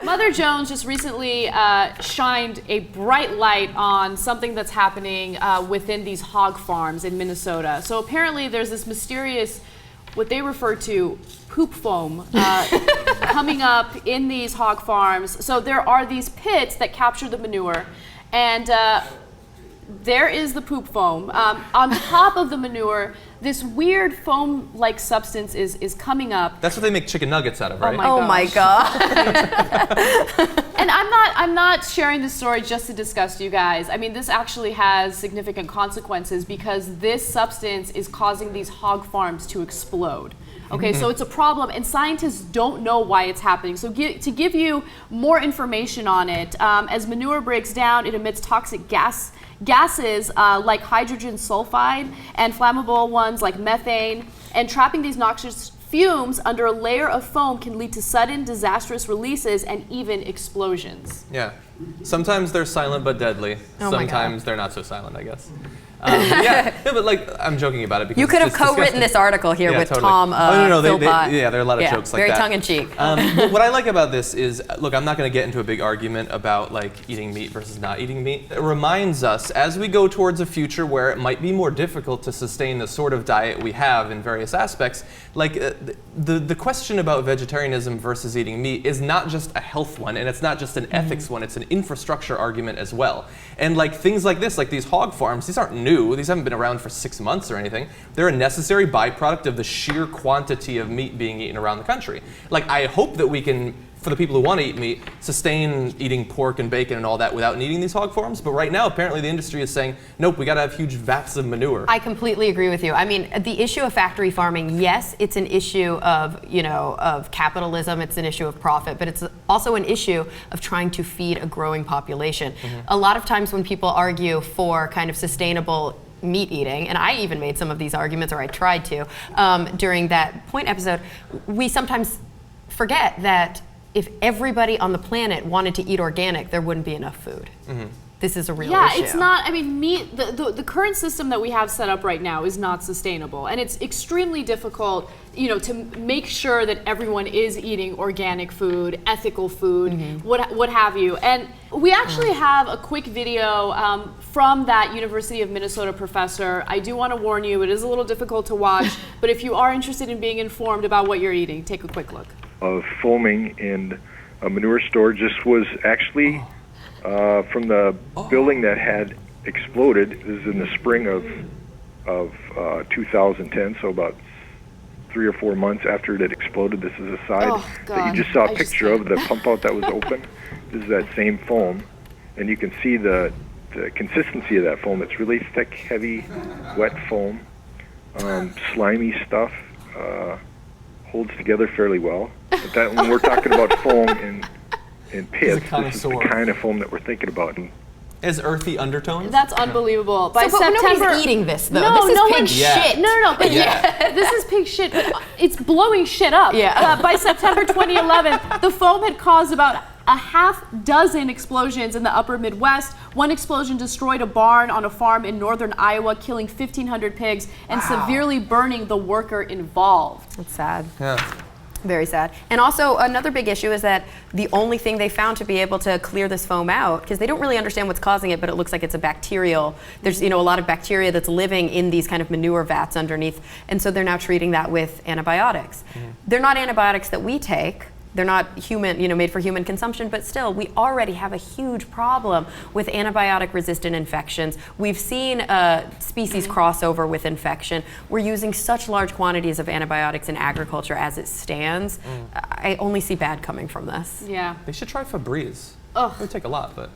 Mother Jones just recently shined a bright light on something that's happening within these hog farms in Minnesota. So apparently there's this mysterious, what they refer to, poop foam coming up in these hog farms. So there are these pits that capture the manure, and there is the poop foam. On top of the manure, this weird foam-like substance is coming up. That's what they make chicken nuggets out of, right? Oh my God. And I'm not sharing this story just to disgust you guys. I mean, this actually has significant consequences because this substance is causing these hog farms to explode. Okay, so it's a problem, and scientists don't know why it's happening. So to give you more information on it, as manure breaks down, it emits toxic gases like hydrogen sulfide and flammable ones like methane, and trapping these noxious fumes under a layer of foam can lead to sudden disastrous releases and even explosions. Yeah. Sometimes they're silent but deadly. Oh my God. Sometimes they're not so silent, I guess. Yeah, but like, I'm joking about it because You could have it's co-written disgusting. this article here with totally. Tom Philpott. Yeah, there are a lot of jokes like very that. tongue-in-cheek. But what I like about this is, look, I'm not going to get into a big argument about like eating meat versus not eating meat. It reminds us, as we go towards a future where it might be more difficult to sustain the sort of diet we have in various aspects, like the question about vegetarianism versus eating meat is not just a health one, and it's not just an ethics one, it's an infrastructure argument as well. And like things like this, like these hog farms, these aren't new, these haven't been around for 6 months or anything. They're a necessary byproduct of the sheer quantity of meat being eaten around the country. Like, I hope that we can, for the people who want to eat meat, sustain eating pork and bacon and all that without needing these hog farms. But right now, apparently the industry is saying, nope, we got to have huge vats of manure. I completely agree with you. I mean, the issue of factory farming, yes, it's an issue of, of capitalism, it's an issue of profit, but it's also an issue of trying to feed a growing population. A lot of times when people argue for kind of sustainable meat eating, and I even made some of these arguments, or I tried to, during that point episode, we sometimes forget that if everybody on the planet wanted to eat organic, there wouldn't be enough food. This is a real issue. Yeah, it's not, I mean, meat, the current system that we have set up right now is not sustainable. And it's extremely difficult, to make sure that everyone is eating organic food, ethical food, what have you. And we actually have a quick video from that University of Minnesota professor. I do want to warn you, it is a little difficult to watch, but if you are interested in being informed about what you're eating, take a quick look. Of foaming in a manure store just was actually from the building that had exploded. This is in the spring of 2010, so about 3 or 4 months after it had exploded. This is a side that you just saw a picture of, the pump out that was open. This is that same foam, and you can see the consistency of that foam. It's really thick, heavy, wet foam, slimy stuff. Holds together fairly well. But that, when we're talking about foam in pits, this is the kind of foam that we're thinking about. Is earthy undertones? That's unbelievable. By but September, nobody's eating this though. No, this is no pig one, shit. No, but this is pig shit. But it's blowing shit up. Yeah. By September 2011, the foam had caused about a half dozen explosions in the upper Midwest. One explosion destroyed a barn on a farm in northern Iowa, killing 1,500 pigs and severely burning the worker involved. It's sad. Yeah. Very sad. And also another big issue is that the only thing they found to be able to clear this foam out, because they don't really understand what's causing it, but it looks like it's a bacterial, there's a lot of bacteria that's living in these kind of manure vats underneath, and so they're now treating that with antibiotics. They're not antibiotics that we take. They're not human, made for human consumption, but still, we already have a huge problem with antibiotic-resistant infections. We've seen species crossover with infection. We're using such large quantities of antibiotics in agriculture as it stands. I only see bad coming from this. Yeah. They should try Febreze. Ugh. It would take a lot, but.